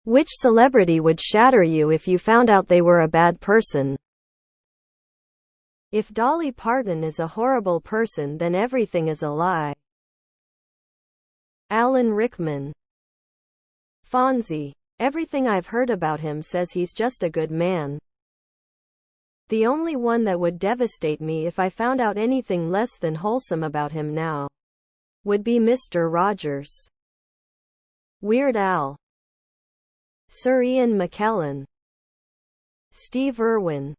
Which celebrity would shatter you if you found out they were a bad person? If Dolly Parton is a horrible person, then everything is a lie. Alan Rickman. Fonzie. Everything I've heard about him says he's just a good man. The only one that would devastate me if I found out anything less than wholesome about him now would be Mr. Rogers. Weird Al. Sir Ian McKellen. Steve Irwin.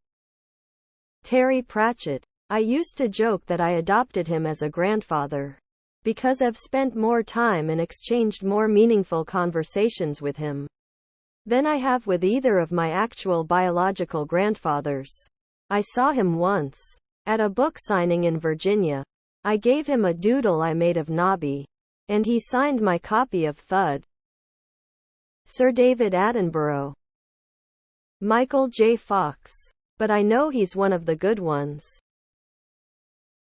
Terry Pratchett. I used to joke that I adopted him as a grandfather because I've spent more time and exchanged more meaningful conversations with him than I have with either of my actual biological grandfathers. I saw him once at a book signing in Virginia. I gave him a doodle I made of Nobby, and he signed my copy of Thud. Sir David Attenborough. Michael J. Fox. But I know he's one of the good ones.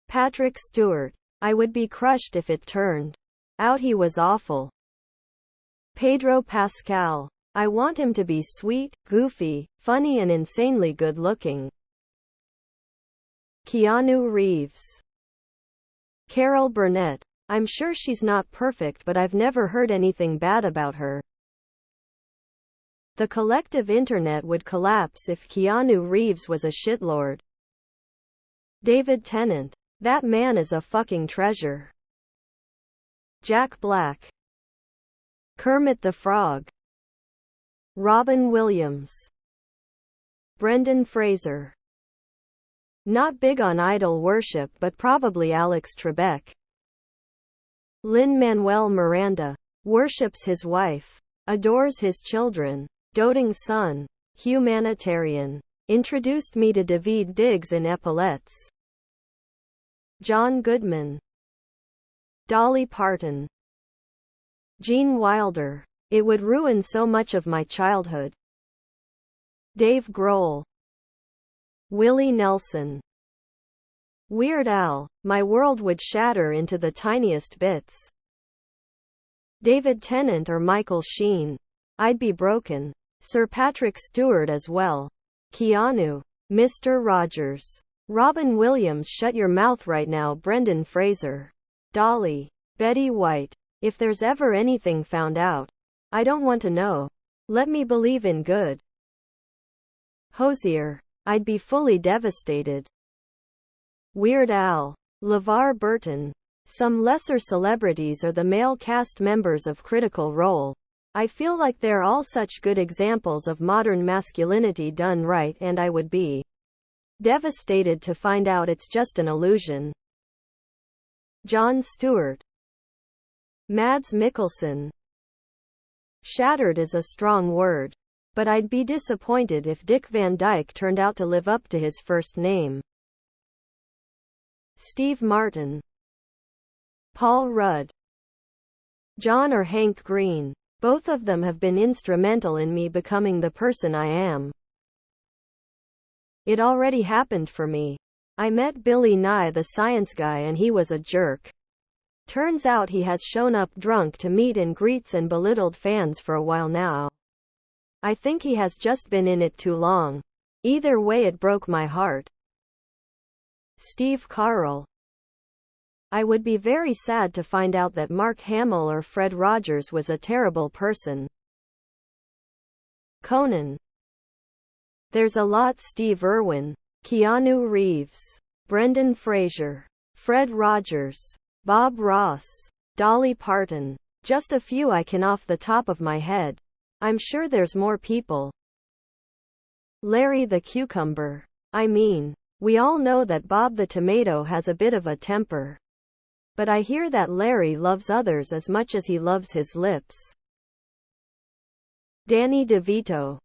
Patrick Stewart. I would be crushed if it turned out he was awful. Pedro Pascal. I want him to be sweet, goofy, funny and insanely good-looking. Keanu Reeves. Carol Burnett. I'm sure she's not perfect, but I've never heard anything bad about her. The collective internet would collapse if Keanu Reeves was a shitlord. David Tennant. That man is a fucking treasure. Jack Black. Kermit the Frog. Robin Williams. Brendan Fraser. Not big on idol worship, but probably Alex Trebek. Lin-Manuel Miranda. Worships his wife. Adores his children. Doting son. Humanitarian. Introduced me to Daveed Diggs in epaulets. John Goodman. Dolly Parton. Gene Wilder. It would ruin so much of my childhood. Dave Grohl. Willie Nelson. Weird Al. My world would shatter into the tiniest bits. David Tennant or Michael Sheen. I'd be broken. Sir Patrick Stewart as well. Keanu. Mr. Rogers. Robin Williams. Shut your mouth right now. Brendan Fraser. Dolly. Betty White. If there's ever anything found out, I don't want to know. Let me believe in good. Hozier. I'd be fully devastated. Weird Al. LeVar Burton. Some lesser celebrities are the male cast members of Critical Role. I feel like they're all such good examples of modern masculinity done right, and I would be devastated to find out it's just an illusion. Jon Stewart. Mads Mikkelsen. Shattered is a strong word, but I'd be disappointed if Dick Van Dyke turned out to live up to his first name. Steve Martin. Paul Rudd. John or Hank Green. Both of them have been instrumental in me becoming the person I am. It already happened for me. I met Billy Nye the Science Guy and he was a jerk. Turns out he has shown up drunk to meet and greets and belittled fans for a while now. I think he has just been in it too long. Either way, it broke my heart. Steve Carell. I would be very sad to find out that Mark Hamill or Fred Rogers was a terrible person. Conan. There's a lot. Steve Irwin. Keanu Reeves. Brendan Fraser. Fred Rogers. Bob Ross. Dolly Parton. Just a few I can off the top of my head. I'm sure there's more people. Larry the Cucumber. I mean, we all know that Bob the Tomato has a bit of a temper. But I hear that Larry loves others as much as he loves his lips. Danny DeVito.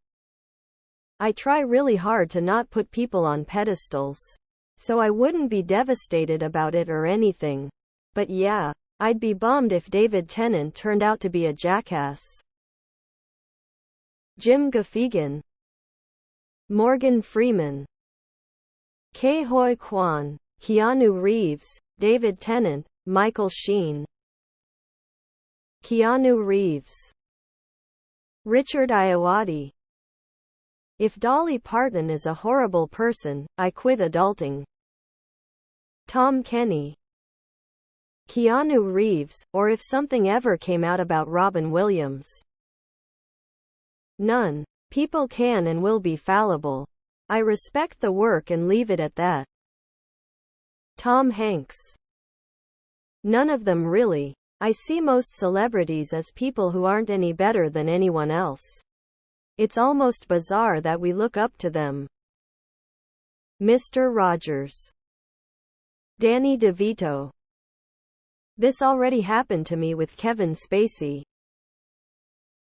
I try really hard to not put people on pedestals, so I wouldn't be devastated about it or anything. But yeah, I'd be bummed if David Tennant turned out to be a jackass. Jim Gaffigan. Morgan Freeman. Ke Huy Quan. Keanu Reeves. David Tennant. Michael Sheen. Keanu Reeves. Richard Ayoade. If Dolly Parton is a horrible person, I quit adulting. Tom Kenny. Keanu Reeves, or if something ever came out about Robin Williams. None. People can and will be fallible. I respect the work and leave it at that. Tom Hanks. None of them really. I see most celebrities as people who aren't any better than anyone else. It's almost bizarre that we look up to them. Mr. Rogers. Danny DeVito. This already happened to me with Kevin Spacey.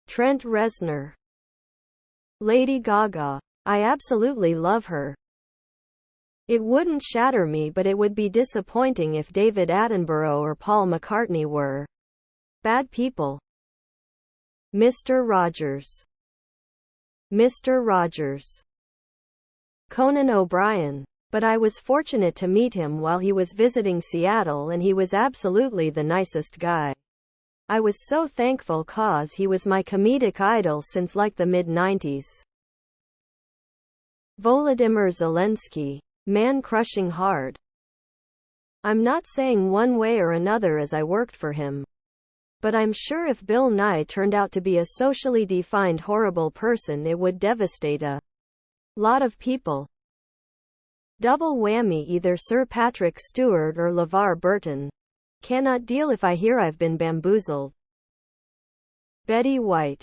Trent Reznor. Lady Gaga. I absolutely love her. It wouldn't shatter me, but it would be disappointing if David Attenborough or Paul McCartney were bad people. Mr. Rogers. Mr. Rogers. Conan O'Brien. But I was fortunate to meet him while he was visiting Seattle, and he was absolutely the nicest guy. I was so thankful cause he was my comedic idol since like the mid-90s. Volodymyr Zelensky. Man crushing hard. I'm not saying one way or another as I worked for him. But I'm sure if Bill Nye turned out to be a socially defined horrible person, it would devastate a lot of people. Double whammy, either Sir Patrick Stewart or LeVar Burton. Cannot deal if I hear I've been bamboozled. Betty White.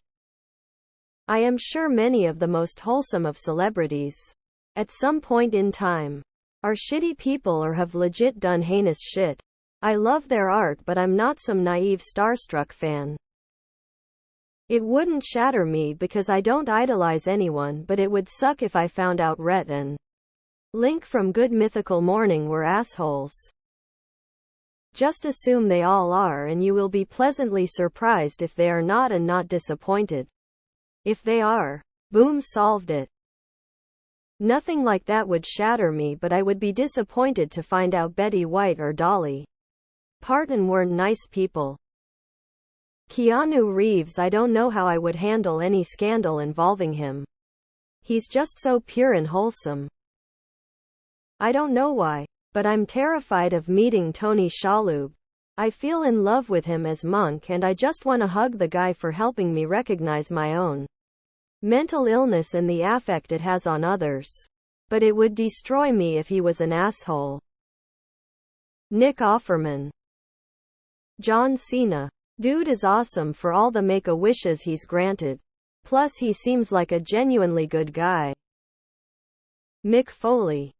I am sure many of the most wholesome of celebrities, at some point in time, are shitty people or have legit done heinous shit. I love their art, but I'm not some naive starstruck fan. It wouldn't shatter me because I don't idolize anyone, but it would suck if I found out Rhett and Link from Good Mythical Morning were assholes. Just assume they all are, and you will be pleasantly surprised if they are not, and not disappointed if they are. Boom, solved it. Nothing like that would shatter me, but I would be disappointed to find out Betty White or Dolly Parton weren't nice people. Keanu Reeves. I don't know how I would handle any scandal involving him. He's just so pure and wholesome. I don't know why, but I'm terrified of meeting Tony Shalhoub. I feel in love with him as Monk, and I just want to hug the guy for helping me recognize my own mental illness and the affect it has on others. But it would destroy me if he was an asshole. Nick Offerman. John Cena. Dude is awesome for all the make-a-wishes he's granted. Plus he seems like a genuinely good guy. Mick Foley.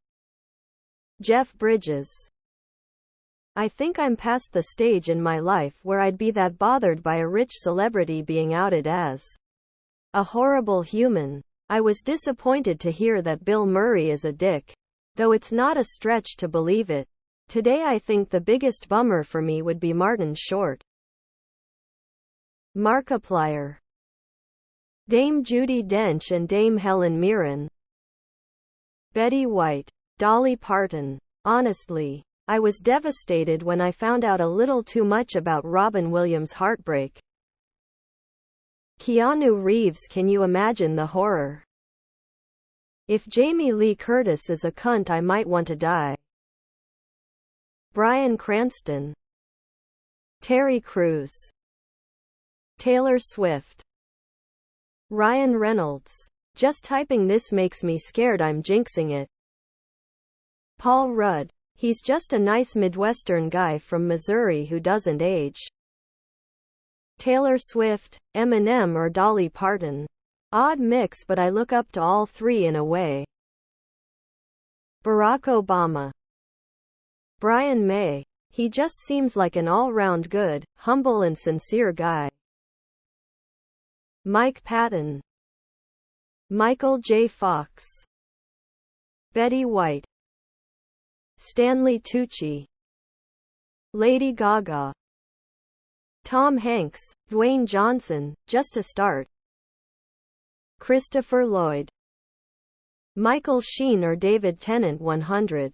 Jeff Bridges. I think I'm past the stage in my life where I'd be that bothered by a rich celebrity being outed as a horrible human. I was disappointed to hear that Bill Murray is a dick, though it's not a stretch to believe it. Today I think the biggest bummer for me would be Martin Short. Markiplier. Dame Judi Dench and Dame Helen Mirren. Betty White. Dolly Parton. Honestly, I was devastated when I found out a little too much about Robin Williams' heartbreak. Keanu Reeves. Can you imagine the horror? If Jamie Lee Curtis is a cunt, I might want to die. Bryan Cranston. Terry Crews. Taylor Swift. Ryan Reynolds. Just typing this makes me scared I'm jinxing it. Paul Rudd. He's just a nice Midwestern guy from Missouri who doesn't age. Taylor Swift, Eminem, or Dolly Parton. Odd mix, but I look up to all three in a way. Barack Obama. Brian May. He just seems like an all-round good, humble and sincere guy. Mike Patton. Michael J. Fox. Betty White. Stanley Tucci. Lady Gaga. Tom Hanks, Dwayne Johnson, just to start. Christopher Lloyd. Michael Sheen or David Tennant. 100.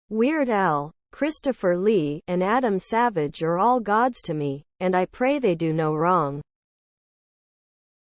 Weird Al, Christopher Lee, and Adam Savage are all gods to me, and I pray they do no wrong.